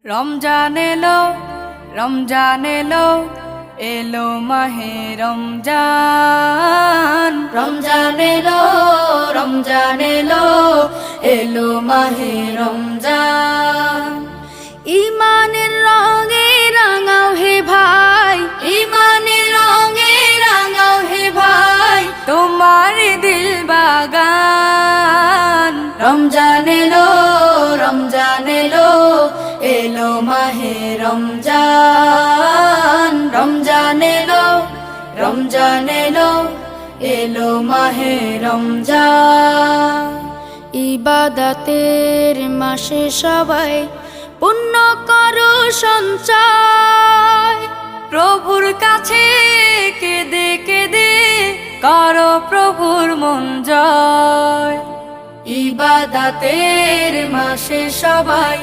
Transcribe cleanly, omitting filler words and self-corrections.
রমজান এলো, রমজান এলো, এলো মাহে রমজান। রমজান এলো, রমজান এলো, এলো মাহে রমজান। ইমানের রঙে রাঙাও হে ভাই, ইমানের রঙে রাঙাও হে ভাই, তোমার দিল বাগান। রমজান এলো, রমজান এলো, এলো মাহে রমজান। রমজান এলো, রমজান এলো, এলো মাহে রমজান। ইবাদতের মাসে সবাই পুণ্য করো সঞ্চয়, প্রভুর কাছে কেঁদে কেঁদে করো প্রভুর মন জয়। ইবাদতের মাসে সবাই